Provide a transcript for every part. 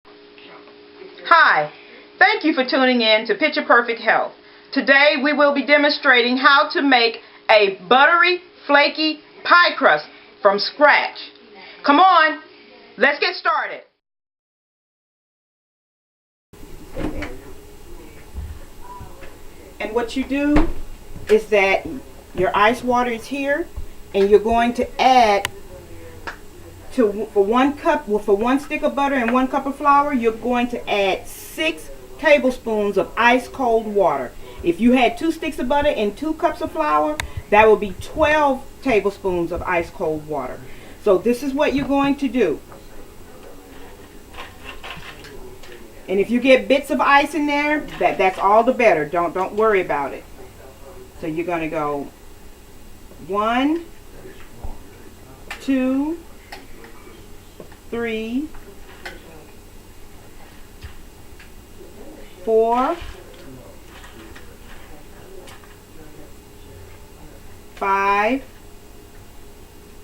Hi, thank you for tuning in to Picture Perfect Health. Today we will be demonstrating how to make a buttery, flaky pie crust from scratch. Come on, let's get started. And what you do is that your ice water is here, and you're going to add for 1 cup, for 1 stick of butter and 1 cup of flour, you're going to add 6 tablespoons of ice cold water. If you had 2 sticks of butter and 2 cups of flour, that will be 12 tablespoons of ice cold water. So this is what you're going to do. And if you get bits of ice in there, that's all the better. Don't worry about it. So you're going to go 1, 2, 3, 4, 5,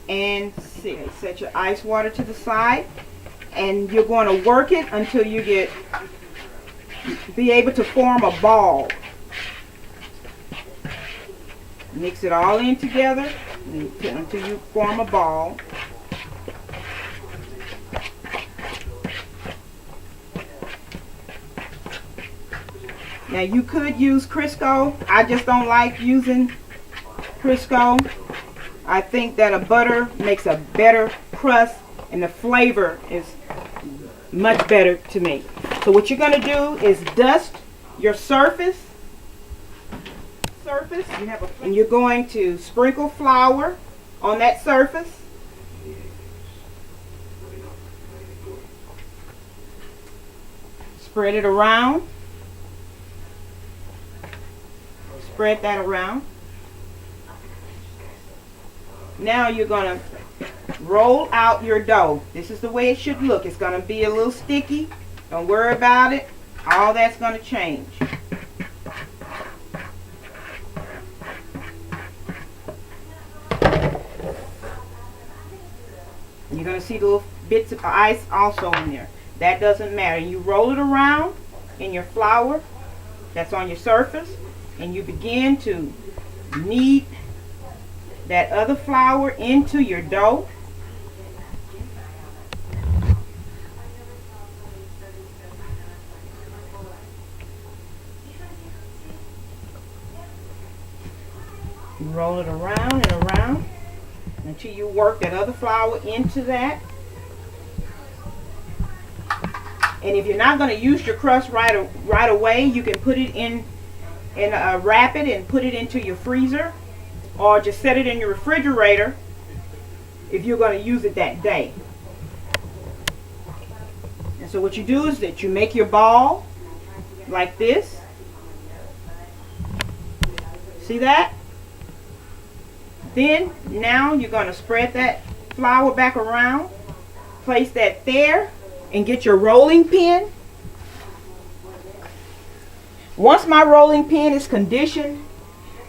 and 6. Set your ice water to the side, and you're going to work it until you be able to form a ball. Mix it all in together until you form a ball. Now you could use Crisco. I just don't like using Crisco. I think that a butter makes a better crust and the flavor is much better to me. So what you're going to do is dust your surface. And you're going to sprinkle flour on that surface. Spread it around. Spread that around. Now you're going to roll out your dough. This is the way it should look. It's going to be a little sticky. Don't worry about it. All that's going to change. You're going to see little bits of ice also in there. That doesn't matter. You roll it around in your flour that's on your surface, and you begin to knead that other flour into your dough. You roll it around and around until you work that other flour into that. And if you're not going to use your crust right away, you can put it in wrap it and put it into your freezer, or just set it in your refrigerator if you're going to use it that day. And so what you do is that you make your ball like this. See that? Then now you're going to spread that flour back around, place that there, and get your rolling pin. Once my rolling pin is conditioned,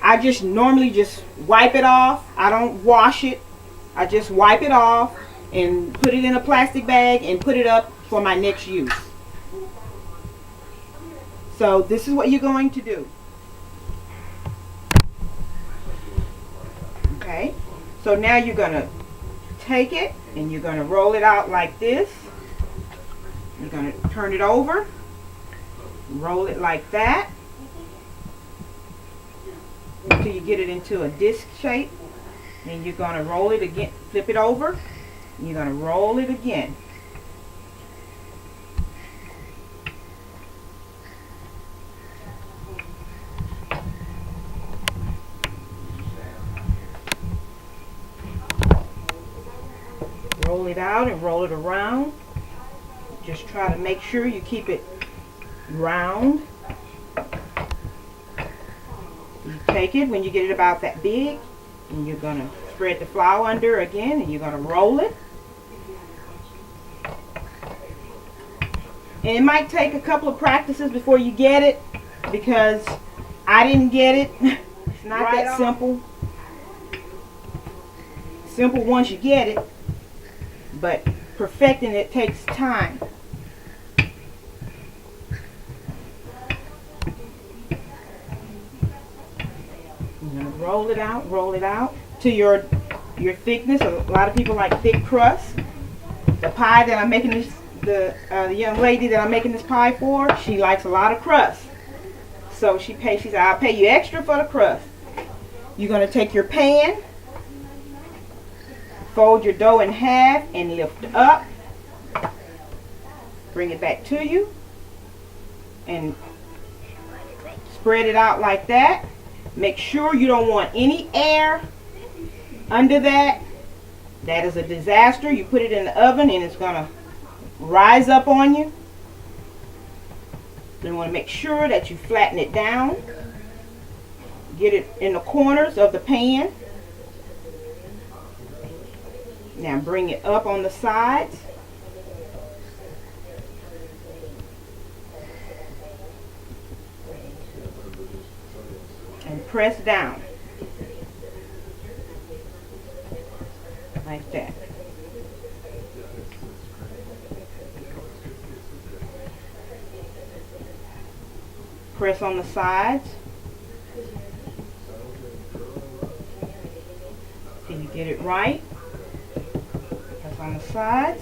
I just normally just wipe it off. I don't wash it. I just wipe it off and put it in a plastic bag and put it up for my next use. So this is what you're going to do. Okay, so now you're going to take it and you're going to roll it out like this. You're going to turn it over, roll it like that until you get it into a disc shape. Then you're going to roll it again, flip it over, and you're going to roll it again. Roll it out and roll it around. Just try to make sure you keep it round. You take it when you get it about that big, and you're going to spread the flour under again, and you're going to roll it. And it might take a couple of practices before you get it, because I didn't get it. It's not right that simple. Simple once you get it, but perfecting it takes time. roll it out to your thickness. A lot of people like thick crust. The pie that I'm making this, the young lady that I'm making this pie for, she likes a lot of crust. So she said, I'll pay you extra for the crust. You're going to take your pan, fold your dough in half and lift up. Bring it back to you and spread it out like that. Make sure you don't want any air under that. That is a disaster. You put it in the oven and it's going to rise up on you. Then you want to make sure that you flatten it down. Get it in the corners of the pan. Now bring it up on the sides. And press down. Like that. Press on the sides. Till you get it right. Press on the sides.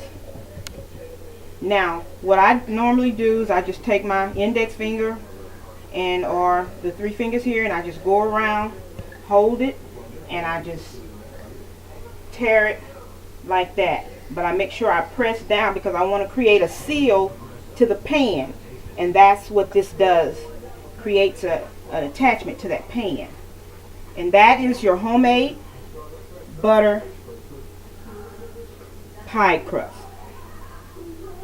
Now, what I normally do is I just take my index finger and or the 3 fingers here and I just go around, hold it, and I just tear it like that. But I make sure I press down because I want to create a seal to the pan, and that's what this does. Creates an attachment to that pan. And that is your homemade butter pie crust.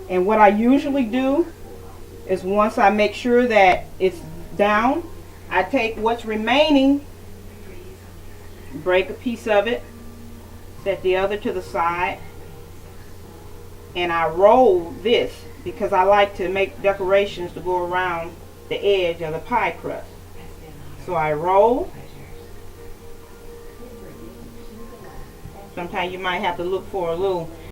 And what I usually do is once I make sure that it's down, I take what's remaining, break a piece of it, set the other to the side, and I roll this because I like to make decorations to go around the edge of the pie crust. So I roll. Sometimes you might have to look for a little